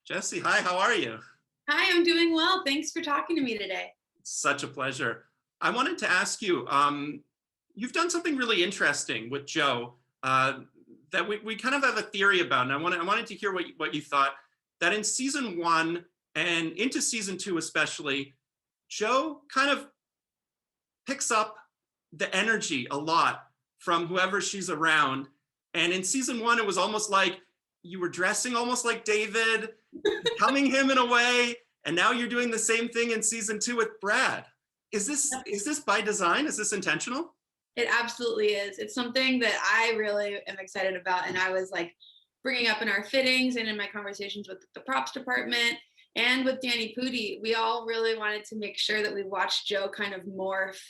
Jessie, hi, how are you? Hi, I'm doing well. Thanks for talking to me today. Such a pleasure. I wanted to ask you, you've done something really interesting with Joe that we kind of have a theory about, and I wanted to hear what you thought, that in season one and into season two especially, Joe kind of picks up the energy a lot from whoever she's around. And in season one, it was almost like you were dressing almost like David, becoming him in a way, and now you're doing the same thing in season two with Brad. Is this by design? Is this intentional? It absolutely is. It's something that I really am excited about. And I was like bringing up in our fittings and in my conversations with the props department and with Danny Pudi. We all really wanted to make sure that we watched Joe kind of morph.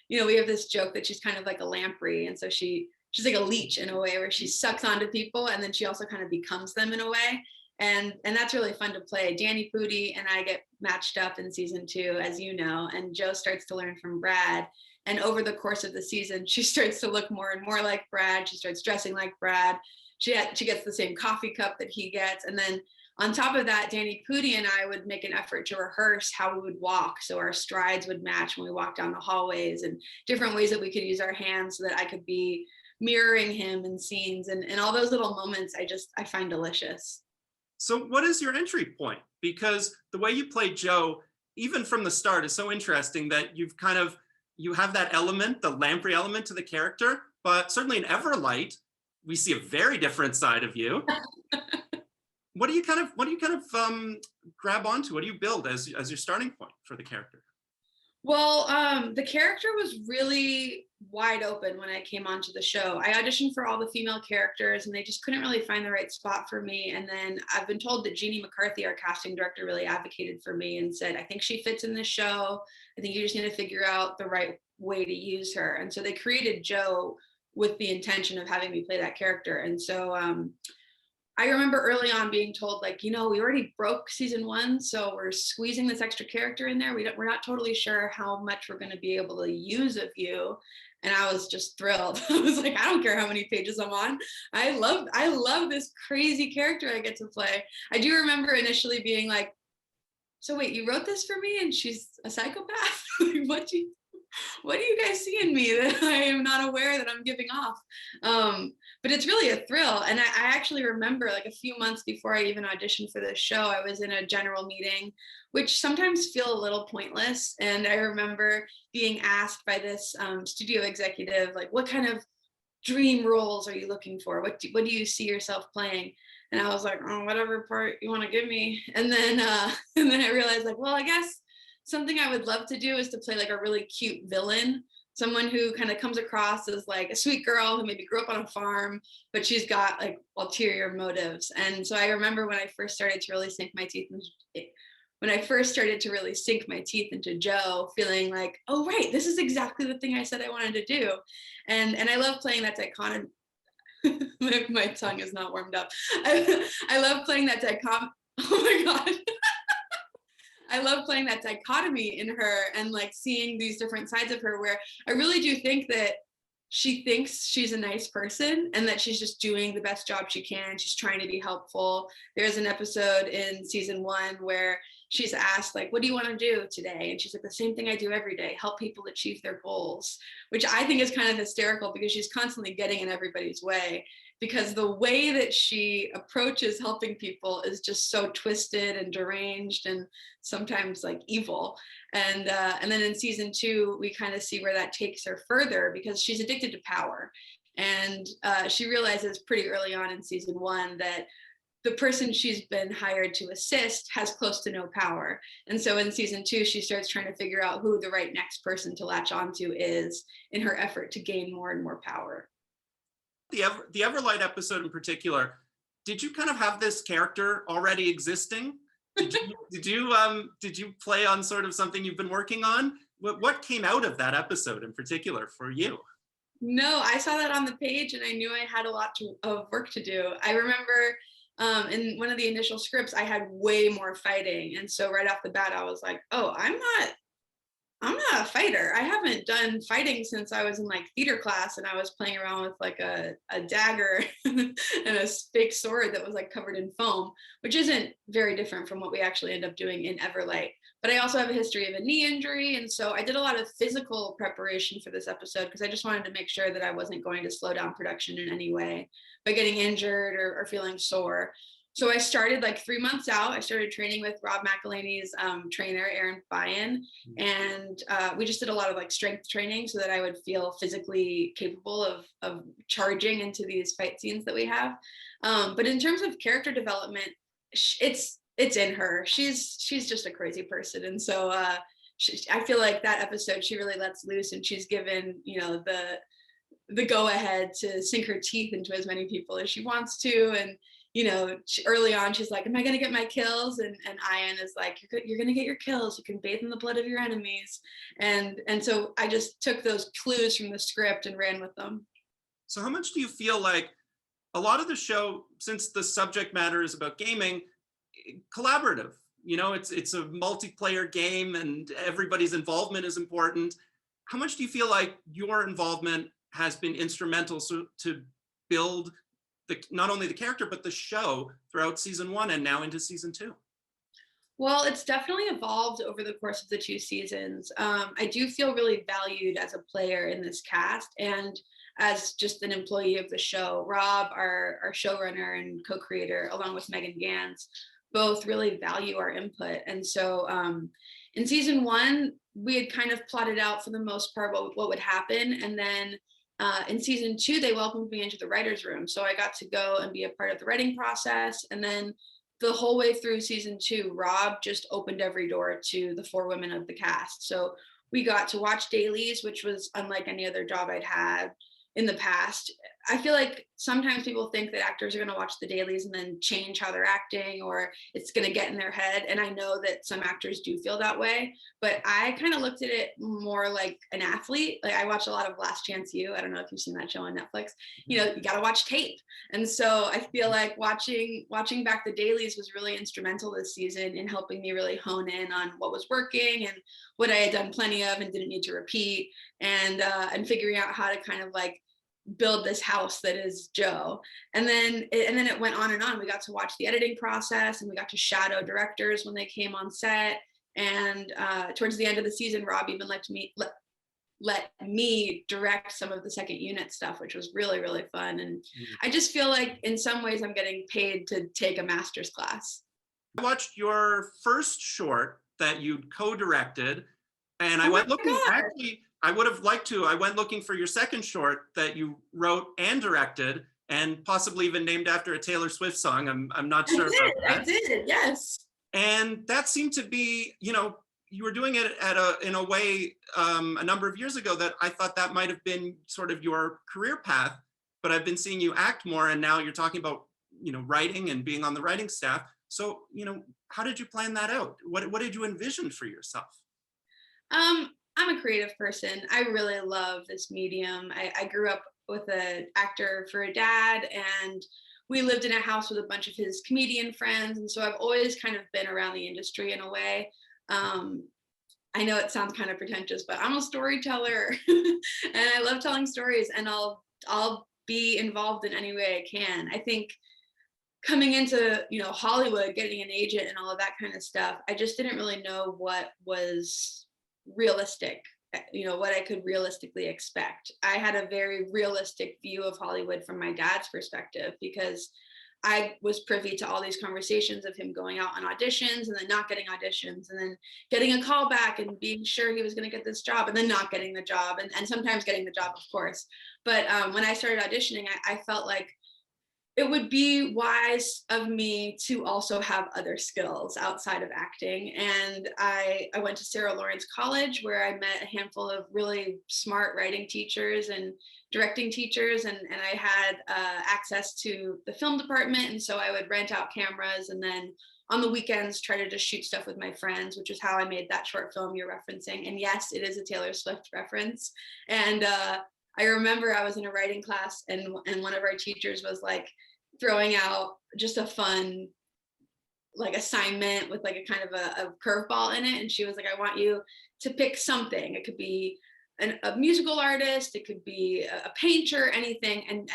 You know, we have this joke that she's kind of like a lamprey. And so she's like a leech in a way where she sucks onto people and then she also kind of becomes them in a way. And that's really fun to play. Danny Pudi and I get matched up in season two, as you know, and Joe starts to learn from Brad. And over the course of the season, she starts to look more and more like Brad. She starts dressing like Brad. She gets the same coffee cup that he gets. And then on top of that, Danny Pudi and I would make an effort to rehearse how we would walk. So our strides would match when we walked down the hallways and different ways that we could use our hands so that I could be mirroring him in scenes. And all those little moments I find delicious. So what is your entry point? Because the way you play Joe, even from the start, is so interesting that you have that element, the lamprey element to the character, but certainly in Everlight, we see a very different side of you. What do you kind of grab onto? What do you build as your starting point for the character? Well, the character was really wide open when I came onto the show. I auditioned for all the female characters and they just couldn't really find the right spot for me. And then I've been told that McCarthy, our casting director, really advocated for me and said, I think she fits in this show. I think you just need to figure out the right way to use her. And so they created Joe with the intention of having me play that character. And so I remember early on being told, like, you know, we already broke season one, so we're squeezing this extra character in there. We're not totally sure how much we're going to be able to use of you. And I was just thrilled. I was like, I don't care how many pages I'm on. I love this crazy character I get to play. I do remember initially being like, so wait, you wrote this for me and she's a psychopath? What do you guys see in me that I am not aware that I'm giving off? But it's really a thrill. And I actually remember, like, a few months before I even auditioned for this show, I was in a general meeting, which sometimes feel a little pointless. And I remember being asked by this studio executive, like, what kind of dream roles are you looking for? What do you see yourself playing? And I was like, oh, whatever part you want to give me. And then I realized, like, well, I guess something I would love to do is to play like a really cute villain, someone who kind of comes across as like a sweet girl who maybe grew up on a farm, but she's got like ulterior motives. And so I remember when I first started to really sink my teeth into Joe, feeling like, oh, right, this is exactly the thing I said I wanted to do. And I love playing that dichotomy. My tongue is not warmed up. I love playing that dichotomy. Oh my God. I love playing that dichotomy in her and like seeing these different sides of her where I really do think that she thinks she's a nice person and that she's just doing the best job she can. She's trying to be helpful. There's an episode in season one where she's asked, like, what do you want to do today? And she's like, the same thing I do every day, help people achieve their goals, which I think is kind of hysterical because she's constantly getting in everybody's way, because the way that she approaches helping people is just so twisted and deranged and sometimes like evil. And then in season two, we kind of see where that takes her further because she's addicted to power. And she realizes pretty early on in season one that the person she's been hired to assist has close to no power. And so in season two, she starts trying to figure out who the right next person to latch onto is in her effort to gain more and more power. The Everlight episode in particular, did you kind of have this character already existing? Did you play on sort of something you've been working on? What came out of that episode in particular for you? No, I saw that on the page and I knew I had a lot of work to do. I remember in one of the initial scripts, I had way more fighting. And so right off the bat, I was like, oh, I'm I'm not a fighter. I haven't done fighting since I was in like theater class and I was playing around with like a dagger and a fake sword that was like covered in foam, which isn't very different from what we actually end up doing in Everlight. But I also have a history of a knee injury. And so I did a lot of physical preparation for this episode because I just wanted to make sure that I wasn't going to slow down production in any way by getting injured or feeling sore. So I started like 3 months out. I started training with Rob McElhaney's trainer, Aaron Byen, and we just did a lot of like strength training so that I would feel physically capable of charging into these fight scenes that we have. But in terms of character development, it's in her. She's just a crazy person, and so I feel like that episode she really lets loose, and she's given the go ahead to sink her teeth into as many people as she wants to, and early on, she's like, am I going to get my kills? And Ian is like, you're going to get your kills. You can bathe in the blood of your enemies. And so I just took those clues from the script and ran with them. So how much do you feel like a lot of the show, since the subject matter is about gaming, collaborative? It's a multiplayer game and everybody's involvement is important. How much do you feel like your involvement has been instrumental to build not only the character, but the show throughout season 1 and now into season 2? Well, it's definitely evolved over the course of the 2 seasons. I do feel really valued as a player in this cast and as just an employee of the show. Rob, our showrunner and co-creator, along with Megan Gans, both really value our input. And so in season 1, we had kind of plotted out for the most part what would happen. And then in season 2, they welcomed me into the writer's room. So I got to go and be a part of the writing process. And then the whole way through season 2, Rob just opened every door to the 4 women of the cast. So we got to watch dailies, which was unlike any other job I'd had in the past. I feel like sometimes people think that actors are going to watch the dailies and then change how they're acting, or it's going to get in their head. And I know that some actors do feel that way, but I kind of looked at it more like an athlete. Like I watch a lot of Last Chance U. I don't know if you've seen that show on Netflix. You got to watch tape. And so I feel like watching back the dailies was really instrumental this season in helping me really hone in on what was working and what I had done plenty of and didn't need to repeat, and figuring out how to kind of like build this house that is Joe. And then it went on and on. We got to watch the editing process and we got to shadow directors when they came on set. And towards the end of the season, Rob even let me direct some of the second unit stuff, which was really, really fun. And I just feel like in some ways I'm getting paid to take a master's class. I watched your first short that you co-directed, and I went looking, actually, I would have liked to. I went looking for your second short that you wrote and directed, and possibly even named after a Taylor Swift song. I'm not sure about that. I did, yes. And that seemed to be, you were doing it in a way a number of years ago that I thought that might have been sort of your career path. But I've been seeing you act more, and now you're talking about, writing and being on the writing staff. So, how did you plan that out? What did you envision for yourself? I'm a creative person. I really love this medium. I grew up with an actor for a dad, and we lived in a house with a bunch of his comedian friends. And so I've always kind of been around the industry in a way. I know it sounds kind of pretentious, but I'm a storyteller and I love telling stories, and I'll be involved in any way I can. I think coming into, Hollywood, getting an agent and all of that kind of stuff, I just didn't really know what was realistic, what I could realistically expect. I had a very realistic view of Hollywood from my dad's perspective, because I was privy to all these conversations of him going out on auditions and then not getting auditions, and then getting a call back and being sure he was going to get this job and then not getting the job, and sometimes getting the job, of course. But when I started auditioning, I felt like it would be wise of me to also have other skills outside of acting. And I went to Sarah Lawrence College, where I met a handful of really smart writing teachers and directing teachers. And I had access to the film department. And so I would rent out cameras, and then on the weekends try to just shoot stuff with my friends, which is how I made that short film you're referencing. And yes, it is a Taylor Swift reference. And I remember I was in a writing class, and one of our teachers was like throwing out just a fun like assignment with like a kind of a curveball in it. And she was like, I want you to pick something. It could be a musical artist, it could be a painter, anything, and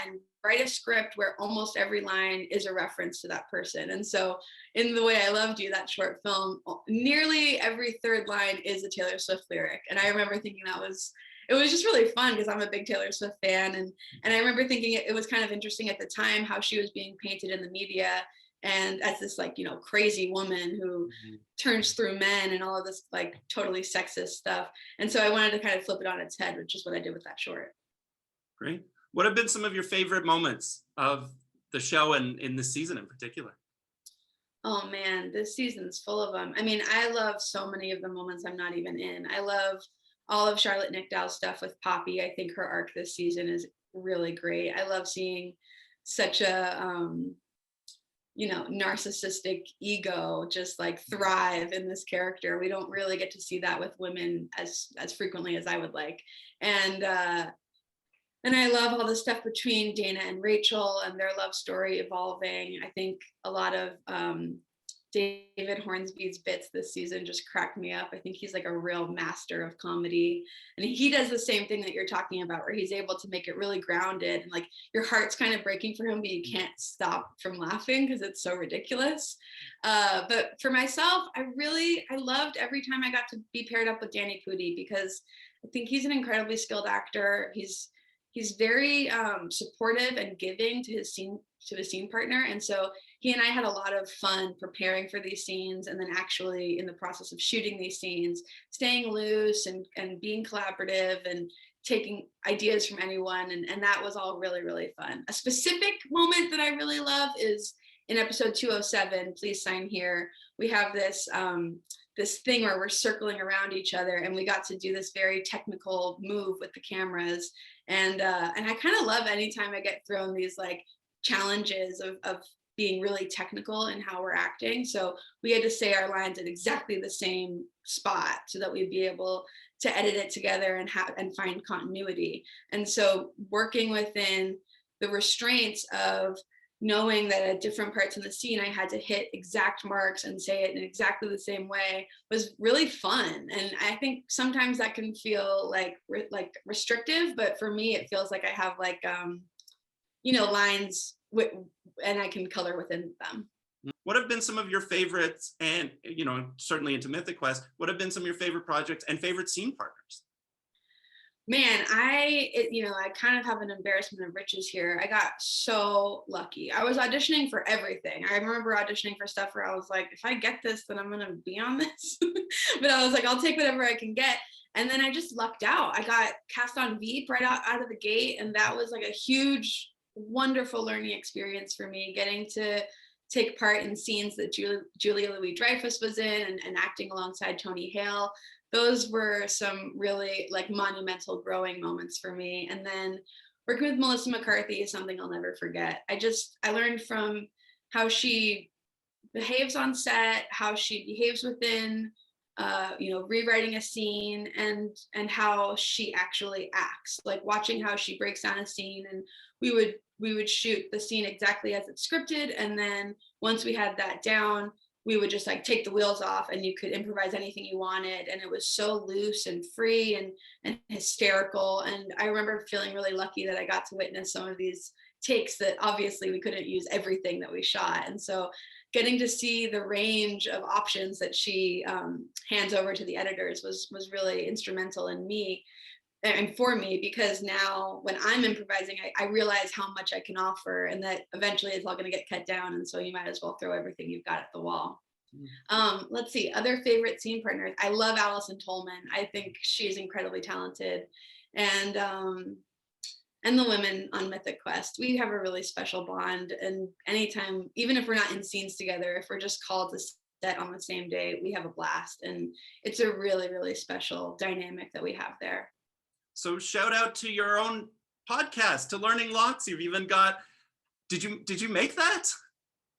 write a script where almost every line is a reference to that person. And so in The Way I Loved You, that short film, nearly every third line is a Taylor Swift lyric. And I remember thinking it was just really fun because I'm a big Taylor Swift fan. And I remember thinking it was kind of interesting at the time how she was being painted in the media, and as this like, you know, crazy woman who turns through men and all of this like totally sexist stuff. And so I wanted to kind of flip it on its head, which is what I did with that short. Great. What have been some of your favorite moments of the show and in this season in particular? Oh man, this season's full of them. I mean, I love so many of the moments I'm not even in. I love all of Charlotte Nickdow's stuff with Poppy. I think her arc this season is really great. I love seeing such a you know, narcissistic ego just like thrive in this character. We don't really get to see that with women as frequently as I would like. And I love all the stuff between Dana and Rachel and their love story evolving. I think a lot of David Hornsby's bits this season just cracked me up. I think he's like a real master of comedy. And he does the same thing that you're talking about, where he's able to make it really grounded and like your heart's kind of breaking for him, but you can't stop from laughing because it's so ridiculous. But for myself, I loved every time I got to be paired up with Danny Pudi, because I think he's an incredibly skilled actor. He's very supportive and giving to his scene partner. And so he and I had a lot of fun preparing for these scenes, and then actually in the process of shooting these scenes, staying loose and being collaborative and taking ideas from anyone. And that was all really, really fun. A specific moment that I really love is in episode 207, Please Sign Here. We have this thing where we're circling around each other, and we got to do this very technical move with the cameras. And I kind of love anytime I get thrown these like challenges of being really technical in how we're acting. So we had to say our lines at exactly the same spot so that we'd be able to edit it together and find continuity. And so working within the restraints of knowing that at different parts in the scene I had to hit exact marks and say it in exactly the same way was really fun. And I think sometimes that can feel like restrictive, but for me it feels like I have like you know, lines and I can color within them. What have been some of your favorites, and you know, certainly into Mythic Quest, what have been some of your favorite projects and favorite scene partners? Man, I kind of have an embarrassment of riches here. I got so lucky. I was auditioning for everything. I remember auditioning for stuff where I was like, if I get this, then I'm gonna be on this. But I was like, I'll take whatever I can get. And then I just lucked out. I got cast on Veep right out of the gate, and that was like a huge, wonderful learning experience for me, getting to take part in scenes that Julia Louis-Dreyfus was in and acting alongside Tony Hale. Those were some really like monumental growing moments for me. And then working with Melissa McCarthy is something I'll never forget. I learned from how she behaves on set, how she behaves within rewriting a scene, and how she actually acts, like watching how she breaks down a scene. And we would shoot the scene exactly as it's scripted, and then once we had that down, we would just like take the wheels off and you could improvise anything you wanted. And it was so loose and free and hysterical. And I remember feeling really lucky that I got to witness some of these takes that obviously we couldn't use everything that we shot. And so getting to see the range of options that she hands over to the editors was really instrumental in me and for me, because now when I'm improvising, I realize how much I can offer, and that eventually it's all going to get cut down. And so you might as well throw everything you've got at the wall. Let's see, other favorite scene partners. I love Allison Tolman. I think she's incredibly talented. And the women on Mythic Quest, we have a really special bond. And anytime, even if we're not in scenes together, if we're just called to set on the same day, we have a blast. And it's a really, really special dynamic that we have there. So shout out to your own podcast, to Learning Lots. You've even got, did you make that?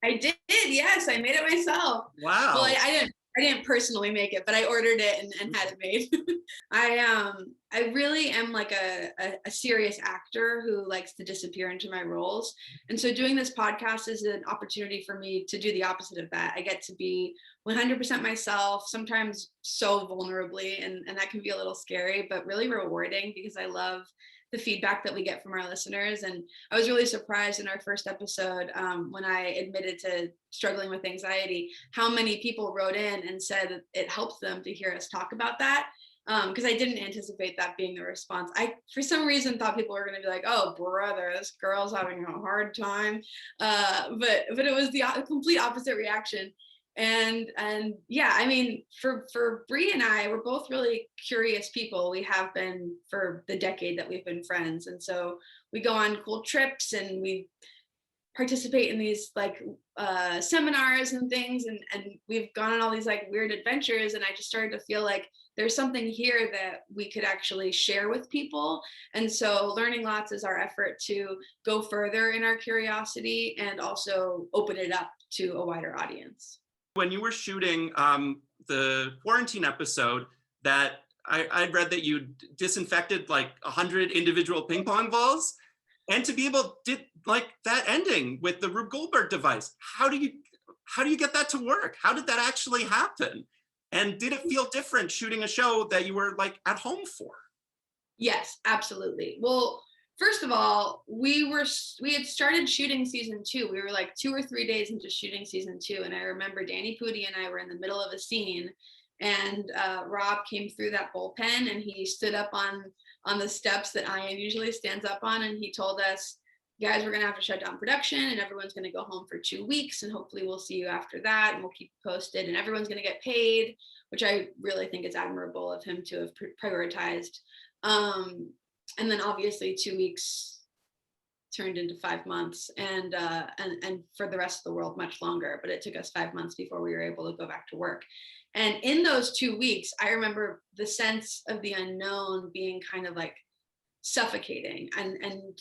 I did, yes, I made it myself. Wow. Well, I I didn't personally make it, but I ordered it and had it made. I really am like a serious actor who likes to disappear into my roles. And so doing this podcast is an opportunity for me to do the opposite of that. I get to be 100% myself, sometimes so vulnerably, and that can be a little scary, but really rewarding because I love the feedback that we get from our listeners. And I was really surprised in our first episode when I admitted to struggling with anxiety, how many people wrote in and said that it helped them to hear us talk about that. Because I didn't anticipate that being the response. I, for some reason, thought people were going to be like, "Oh, brother, this girl's having a hard time," but it was the complete opposite reaction. And yeah, I mean, for Bree and I, we're both really curious people. We have been for the decade that we've been friends, and so we go on cool trips and we participate in these like seminars and things, and we've gone on all these like weird adventures, and I just started to feel like there's something here that we could actually share with people. And so Learning Lots is our effort to go further in our curiosity and also open it up to a wider audience. When you were shooting the quarantine episode, that I read that you disinfected like 100 individual ping pong balls, and to be able to like that ending with the Rube Goldberg device, how do you get that to work? How did that actually happen? And did it feel different shooting a show that you were like at home for? Yes, absolutely. Well, first of all, we had started shooting season 2. We were like 2 or 3 days into shooting season 2, and I remember Danny Pudi and I were in the middle of a scene, and Rob came through that bullpen, and he stood up on the steps that Ian usually stands up on, and he told us, "Guys, we're gonna have to shut down production, and everyone's gonna go home for 2 weeks, and hopefully we'll see you after that, and we'll keep you posted, and everyone's gonna get paid," which I really think is admirable of him to have prioritized. And then obviously 2 weeks turned into 5 months, and for the rest of the world much longer, but it took us 5 months before we were able to go back to work. And in those 2 weeks, I remember the sense of the unknown being kind of like suffocating and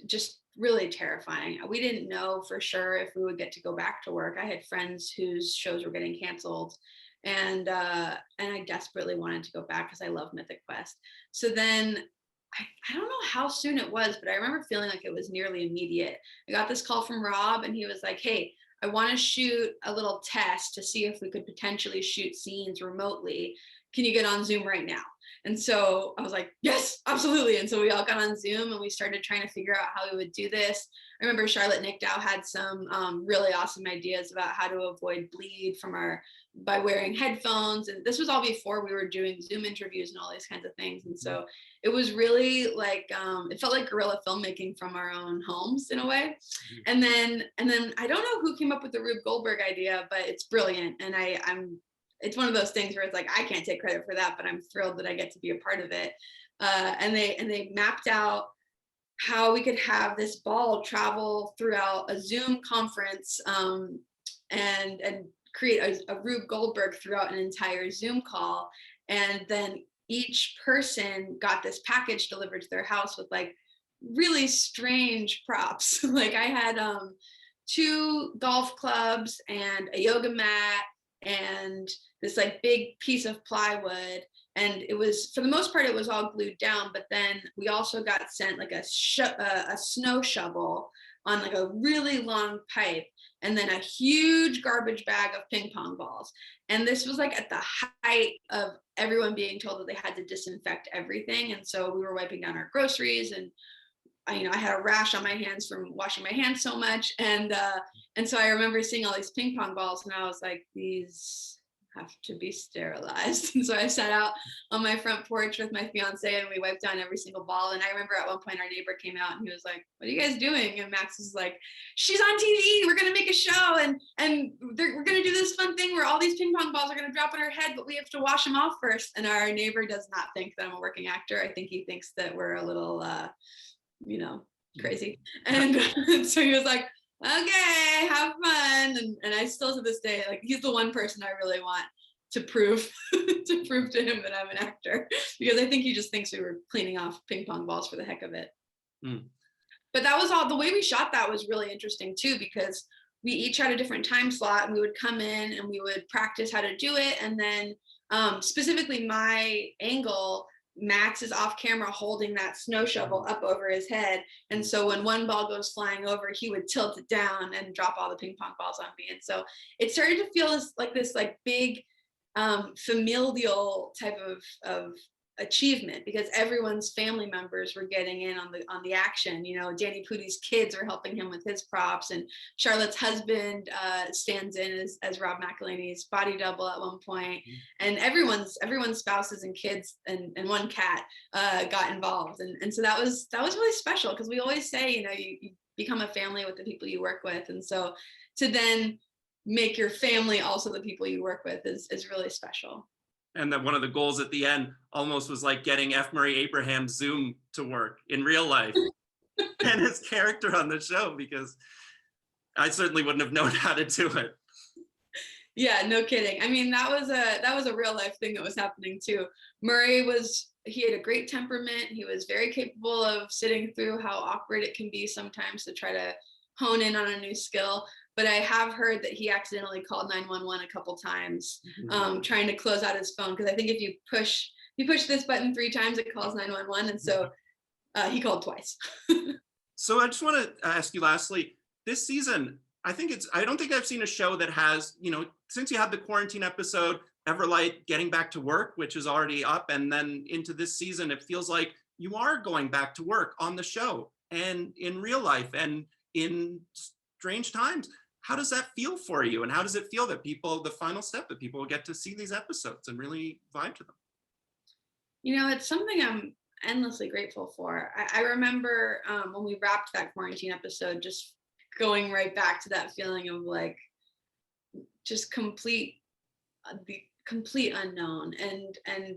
just really terrifying. We didn't know for sure if we would get to go back to work. I had friends whose shows were getting canceled, and I desperately wanted to go back because I love Mythic Quest. So then I don't know how soon it was, but I remember feeling like it was nearly immediate. I got this call from Rob, and he was like, "Hey, I want to shoot a little test to see if we could potentially shoot scenes remotely. Can you get on Zoom right now?" And so I was like, "Yes, absolutely." And so we all got on Zoom and we started trying to figure out how we would do this. I remember Charlotte Nickdow had some really awesome ideas about how to avoid bleed by wearing headphones. And this was all before we were doing Zoom interviews and all these kinds of things. And so it was really like, it felt like guerrilla filmmaking from our own homes in a way. And then I don't know who came up with the Rube Goldberg idea, but it's brilliant. And it's one of those things where it's like, I can't take credit for that, but I'm thrilled that I get to be a part of it. And they mapped out how we could have this ball travel throughout a Zoom conference and create a Rube Goldberg throughout an entire Zoom call. And then each person got this package delivered to their house with like really strange props. Like I had 2 golf clubs and a yoga mat and this like big piece of plywood, and it was, for the most part, it was all glued down, but then we also got sent like a snow shovel on like a really long pipe, and then a huge garbage bag of ping pong balls. And this was like at the height of everyone being told that they had to disinfect everything, and so we were wiping down our groceries, and I had a rash on my hands from washing my hands so much. And so I remember seeing all these ping pong balls, and I was like, these have to be sterilized. And so I sat out on my front porch with my fiance, and we wiped down every single ball. And I remember at one point our neighbor came out, and he was like, "What are you guys doing?" And Max was like, "She's on TV. We're gonna make a show, and we're gonna do this fun thing where all these ping pong balls are gonna drop on her head, but we have to wash them off first." And our neighbor does not think that I'm a working actor. I think he thinks that we're a little crazy. And so he was like, "Okay, have fun." And I still to this day, like, he's the one person I really want to prove to him that I'm an actor, because I think he just thinks we were cleaning off ping pong balls for the heck of it. But that was all. The way we shot that was really interesting too, because we each had a different time slot, and we would come in and we would practice how to do it. And then specifically my angle, Max is off camera holding that snow shovel up over his head. And so when one ball goes flying over, he would tilt it down and drop all the ping pong balls on me. And so it started to feel this like big familial type of achievement, because everyone's family members were getting in on the action. You know, Danny Pudi's kids are helping him with his props, and Charlotte's husband stands in as Rob McElhaney's body double at one point, and everyone's spouses and kids and one cat got involved, and so that was really special, because we always say, you know, you become a family with the people you work with, and so to then make your family also the people you work with is really special. And that one of the goals at the end almost was like getting F. Murray Abraham's Zoom to work in real life and his character on the show, because I certainly wouldn't have known how to do it. Yeah, no kidding. I mean, that was a real life thing that was happening too. Murray he had a great temperament. He was very capable of sitting through how awkward it can be sometimes to try to hone in on a new skill. But I have heard that he accidentally called 911 a couple times, trying to close out his phone, because I think if you push this button 3 times, it calls 911, and so he called twice. So I just want to ask you lastly, this season, I don't think I've seen a show that has, you know, since you had the quarantine episode, Everlight getting back to work, which is already up, and then into this season, it feels like you are going back to work on the show and in real life and in strange times. How does that feel for you? And how does it feel that the final step, that people get to see these episodes and really vibe to them? You know, it's something I'm endlessly grateful for. I remember when we wrapped that quarantine episode, just going right back to that feeling of like just the complete unknown and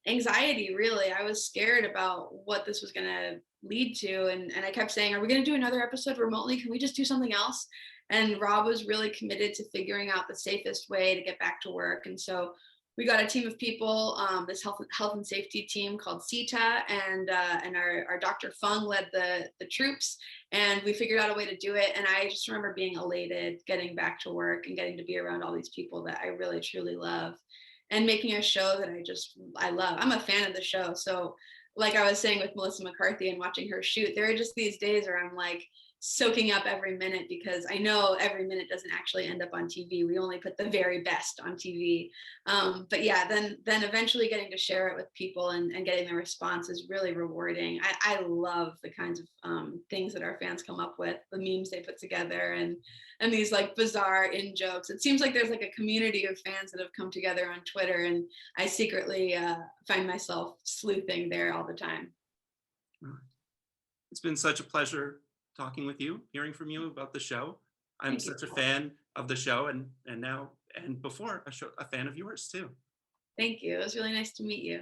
anxiety, really. I was scared about what this was going to lead to. And I kept saying, are we going to do another episode remotely? Can we just do something else? And Rob was really committed to figuring out the safest way to get back to work. And so we got a team of people, this health and safety team called CETA, and our Dr. Fung led the troops, and we figured out a way to do it. And I just remember being elated, getting back to work and getting to be around all these people that I really, truly love, and making a show that I love. I'm a fan of the show. So like I was saying with Melissa McCarthy and watching her shoot, there are just these days where I'm like, soaking up every minute, because I know every minute doesn't actually end up on TV. We only put the very best on TV. But yeah, then eventually getting to share it with people and getting the response is really rewarding. I love the kinds of things that our fans come up with, the memes they put together, and these like bizarre in jokes. It seems like there's like a community of fans that have come together on Twitter, and I secretly find myself sleuthing there all the time. It's been such a pleasure talking with you, hearing from you about the show. I'm such a fan of the show, and now and before a fan of yours too. Thank you. It was really nice to meet you.